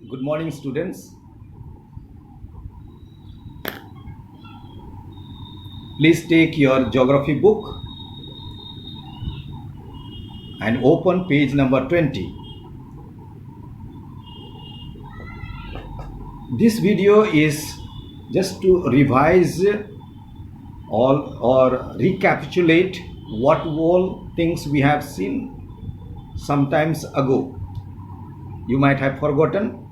Good morning, students. Please take your geography book and open page number 20. This video is just to revise all or recapitulate what all things we have seen sometimes ago. You might have forgotten,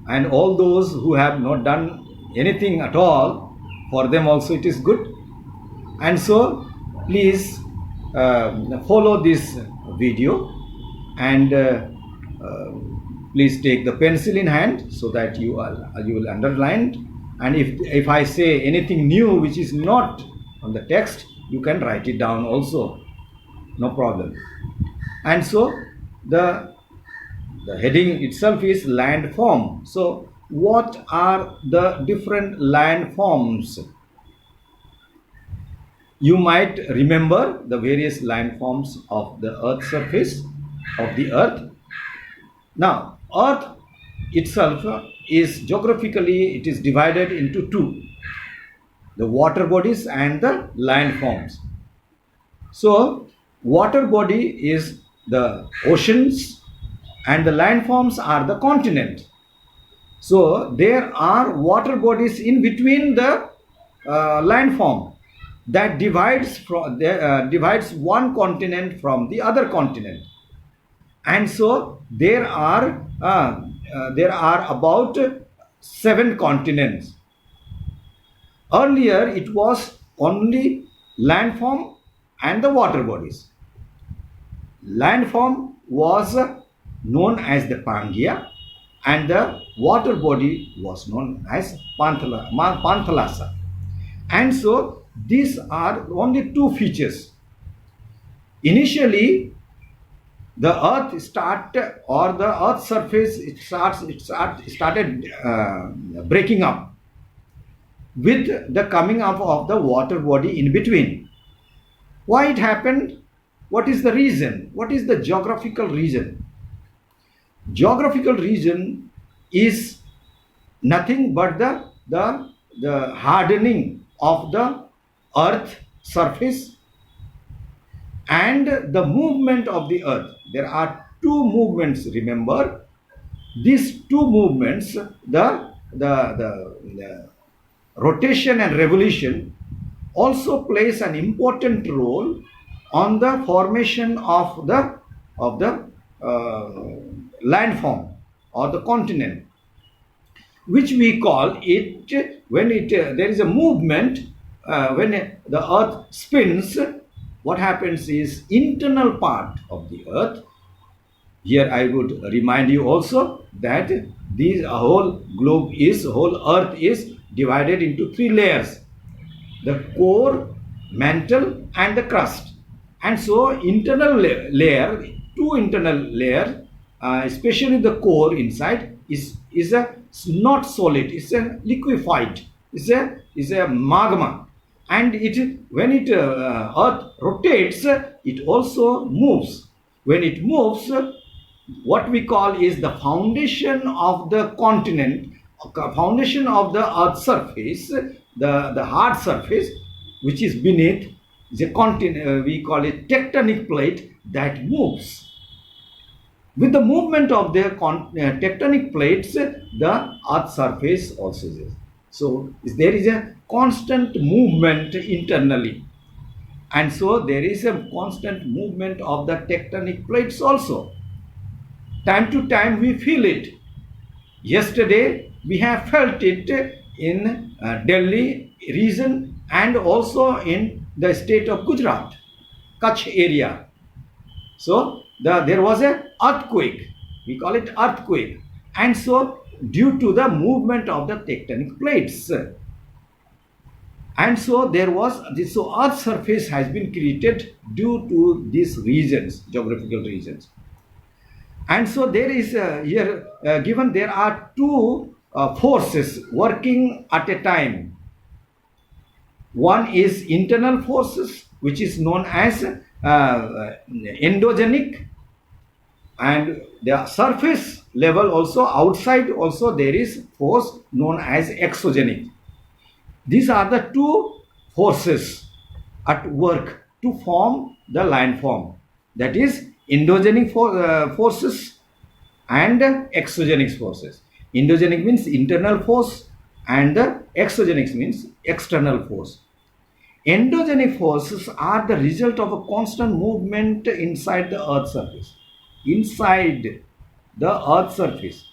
and all those who have not done anything at all, for them also it is good. And so please follow this video and please take the pencil in hand so that you will underline, and if I say anything new which is not on the text, you can write it down also, no problem. And so the heading itself is landform. So what are the different landforms? You might remember the various landforms of the earth surface of the earth. Now earth itself is geographically, it is divided into two: the water bodies and the landforms. So water body is the oceans and the landforms are the continent. So there are water bodies in between the landform that divides one continent from the other continent. And so there are about 7 continents. Earlier it was only landform and the water bodies. Landform was known as the Pangaea and the water body was known as Panthalassa. And so these are only 2 features. Initially, the earth the earth surface started breaking up with the coming up of the water body in between. Why it happened? What is the reason? What is the geographical reason? Geographical reason is nothing but the hardening of the earth surface and the movement of the earth. There are 2 movements, remember. These 2 movements, the rotation and revolution, also plays an important role on the formation of the landform or the continent, which we call it when there is a movement when the earth spins. What happens is internal part of the earth. Here I would remind you also that this whole earth is divided into 3 layers: the core, mantle and the crust. And so internal layer, 2 internal layers, especially the core inside is not solid, it's a liquefied, is a magma. And when earth rotates, it also moves. When it moves, what we call is the foundation of the continent, foundation of the earth surface, the hard surface which is beneath the continent, we call it tectonic plate, that moves. With the movement of the tectonic plates, the earth surface also is. So there is a constant movement internally, and so there is a constant movement of the tectonic plates also. Time to time we feel it. Yesterday we have felt it in Delhi region and also in the state of Gujarat, Kutch area. So there was an earthquake, we call it earthquake, and so due to the movement of the tectonic plates. And so there was this, so earth surface has been created due to these regions, geographical regions. And so there is here given there are 2 forces working at a time. One is internal forces, which is known as endogenic, and the surface level also, outside also there is force known as exogenic. These are the two forces at work to form the landform. That is endogenic forces and exogenic forces. Endogenic means internal force and exogenic means external force. Endogenic forces are the result of a constant movement inside the earth's surface. Inside the earth's surface,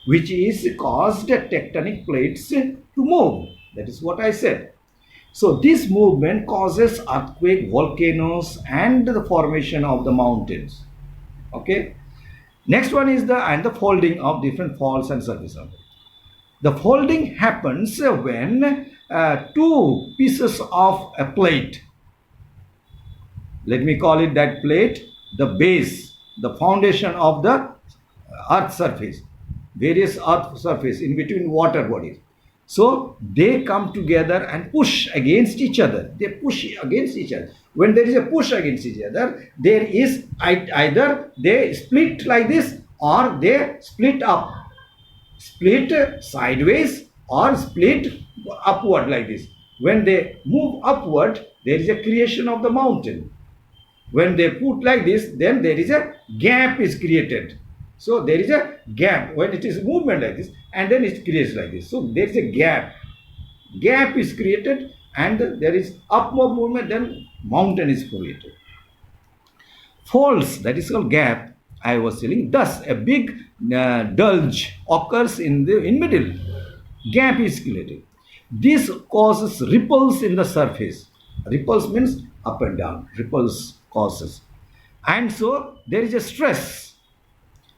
which is caused tectonic plates to move. That is what I said. So this movement causes earthquake, volcanoes, and the formation of the mountains. Okay. Next one is the folding of different faults and surface. The folding happens when two pieces of a plate, let me call it that plate, the base, the foundation of the earth surface, various earth surface in between water bodies. So they come together and push against each other. They push against each other. When there is a push against each other, there is either they split like this or they split up, split sideways or split upward like this. When they move upward, there is a creation of the mountain. When they put like this, then there is a gap is created. So there is a gap when it is movement like this, and then it creates like this. So there is a gap. Gap is created, and there is upward movement, then mountain is created. Faults, that is called gap, I was telling. Thus, a big bulge occurs in middle. Gap is created. This causes ripples in the surface. Ripples means up and down. Ripples causes. And so there is a stress.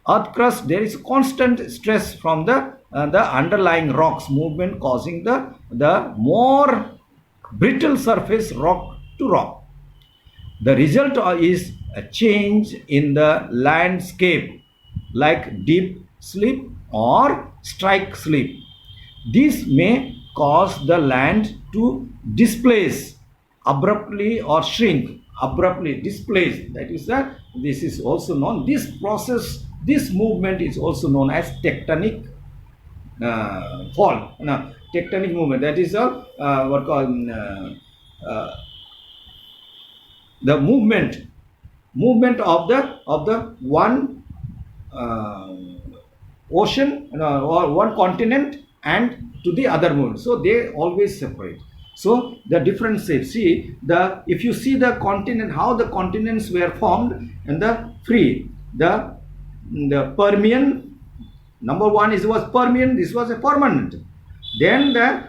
Earth crust, there is constant stress from the underlying rocks movement, causing the more brittle surface rock to rock. The result is a change in the landscape like deep slip or strike slip. This may cause the land to displace abruptly or shrink. Abruptly displaced, that is this is also known, this process, this movement is also known as tectonic fall. Tectonic movement, that is what called the movement of the one ocean or one continent and to the other movement. So they always separate. So the different shapes. See if you see the continent, how the continents were formed, and the Permian, number one was Permian. This was a permanent. Then the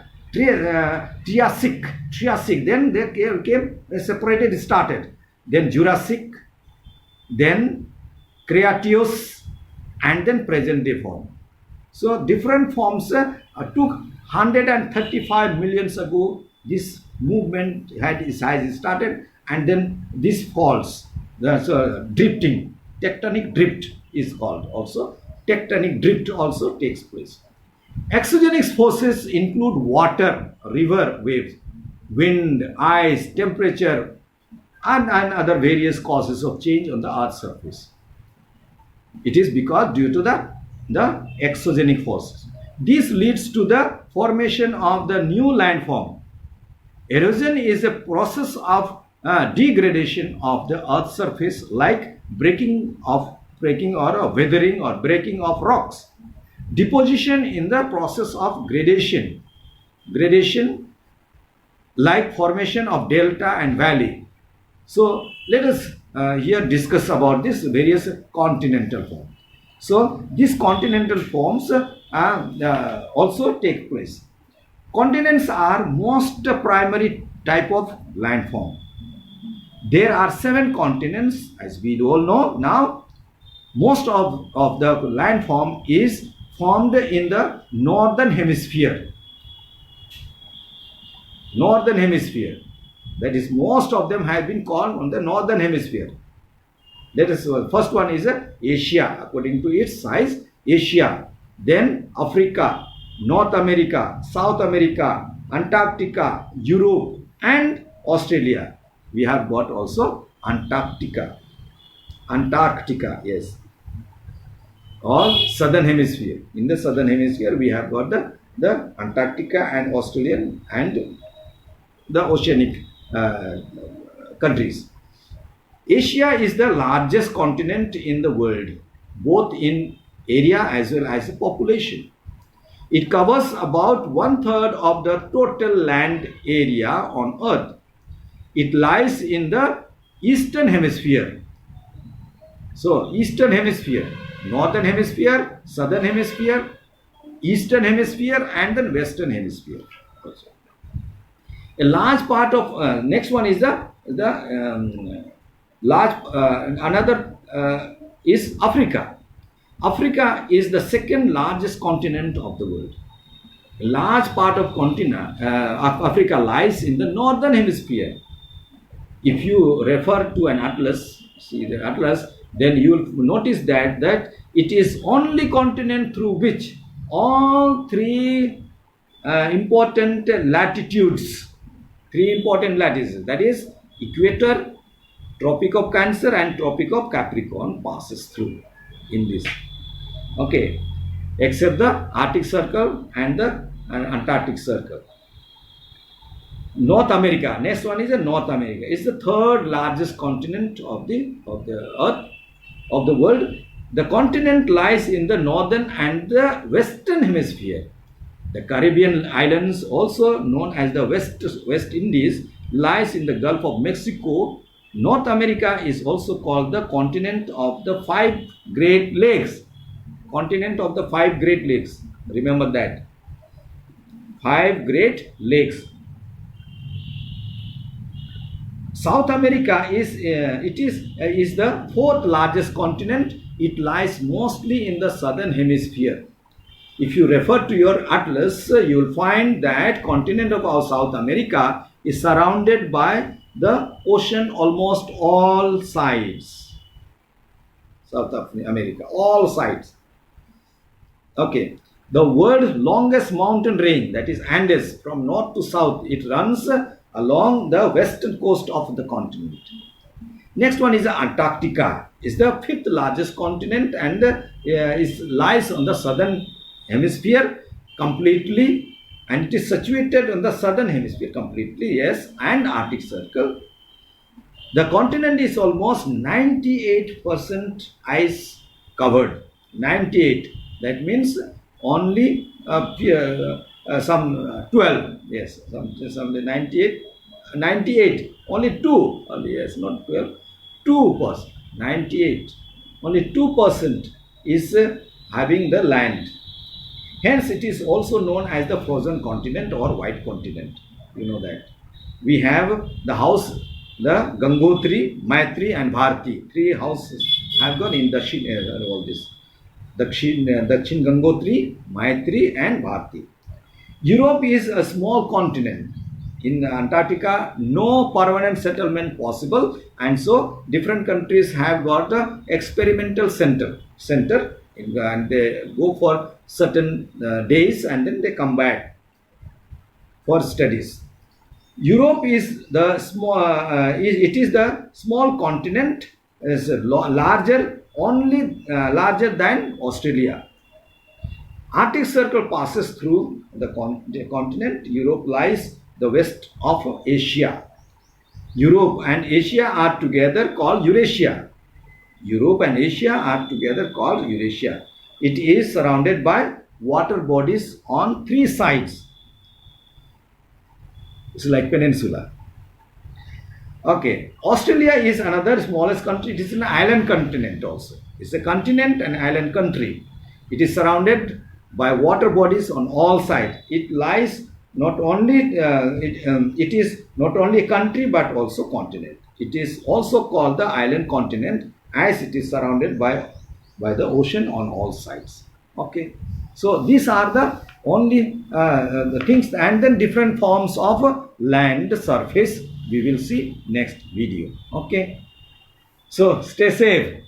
Triassic. Then they came separated. Started. Then Jurassic. Then Cretaceous, and then present day form. So different forms took 135 millions ago. This movement has started, and then this falls. So drifting, tectonic drift is called also. Tectonic drift also takes place. Exogenic forces include water, river waves, wind, ice, temperature, and other various causes of change on the Earth's surface. It is because due to the exogenic forces. This leads to the formation of the new landform. Erosion is a process of degradation of the Earth's surface, like breaking or weathering or breaking of rocks. Deposition in the process of gradation. Gradation like formation of delta and valley. So let us here discuss about this various continental forms. So these continental forms also take place. Continents are most primary type of landform. There are 7 continents, as we all know now. Most of the landform is formed in the northern hemisphere. Northern hemisphere. That is, most of them have been called on the northern hemisphere. That is, first one is Asia, according to its size, Asia. Then Africa, North America, South America, Antarctica, Europe, and Australia. We have got also Antarctica. Antarctica, yes. or southern hemisphere. In the southern hemisphere, we have got the Antarctica and Australian and the oceanic countries. Asia is the largest continent in the world, both in area as well as population. It covers about 1/3 of the total land area on Earth. It lies in the eastern hemisphere. So, eastern hemisphere, northern hemisphere, southern hemisphere, eastern hemisphere, and then western hemisphere. Also. A large part of next one is the large another is Africa. Africa is the second largest continent of the world. A large part of continent of Africa lies in the northern hemisphere. If you refer to an atlas, see the atlas, then you will notice that it is only continent through which all three important latitudes, that is equator, Tropic of Cancer and Tropic of Capricorn passes through in this. Okay, except the Arctic Circle and the Antarctic Circle. North America. Next one is North America. It's the third largest continent of the Earth, of the world. The continent lies in the northern and the western hemisphere. The Caribbean islands, also known as the West Indies, lies in the Gulf of Mexico. North America is also called the continent of the 5 Great Lakes. Continent of the 5 Great Lakes. Remember that. 5 Great Lakes. South America is the 4th largest continent. It lies mostly in the southern hemisphere. If you refer to your atlas, you will find that continent of our South America is surrounded by the ocean almost all sides. South America, all sides. Okay. The world's longest mountain range, that is Andes, from north to south, it runs along the western coast of the continent. Next one is Antarctica. It's the 5th largest continent and lies on the southern hemisphere completely, and it is situated on the southern hemisphere completely, yes, and Arctic Circle. The continent is almost 98% ice covered. 98. That means only some 12, yes, some 98, only 2, only, yes, not 12, 2%, 98, only 2% is having the land. Hence, it is also known as the frozen continent or white continent. You know that. We have the house, the Gangotri, Maitri and Bharti. 3 houses have gone in the all this. Dakshin Gangotri, Maitri and Bharti. Europe is a small continent. In Antarctica, no permanent settlement possible, and so different countries have got the experimental center, and they go for certain days and then they come back for studies. Europe is the small. It is the small continent. Is larger, only larger than Australia. Arctic Circle passes through the continent. Europe lies the west of Asia. Europe and Asia are together called Eurasia. Europe and Asia are together called Eurasia. It is surrounded by water bodies on 3 sides. It's like peninsula. Okay, Australia is another smallest country. It is an island continent also. It's a continent and island country. It is surrounded by water bodies on all sides. It lies not only it is not only a country but also continent. It is also called the island continent as it is surrounded by the ocean on all sides. Okay, so these are the only the things, and then different forms of land surface we will see next video. Okay, so stay safe.